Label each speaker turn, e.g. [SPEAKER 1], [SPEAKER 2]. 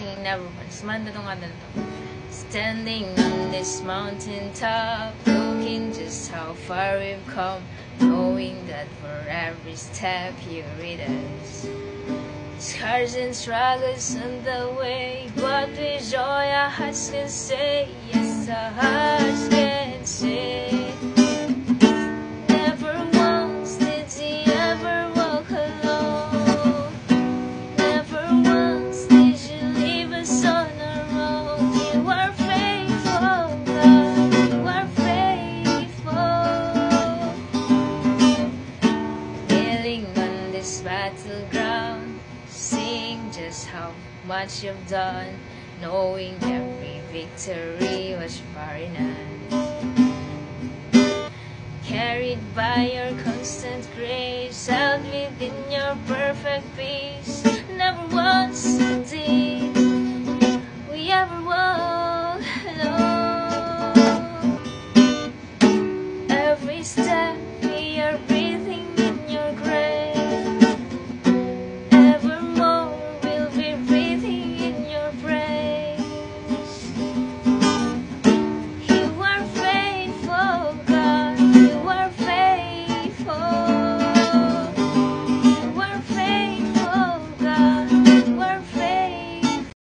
[SPEAKER 1] aking never once man to. Standing on this mountain top, looking just how far we've come, knowing that for every step you lead us. Scars and struggles on the way, but with joy our hearts can say, yes, our hearts can say. Never once did he ever walk alone. Never once did you leave us on our own. You are faithful, God, you are faithful. Kneeling on this battleground, seeing just how much you've done, knowing every victory was far enough. Carried by your constant grace, held within your perfect peace. Never once did we ever walk alone. Every step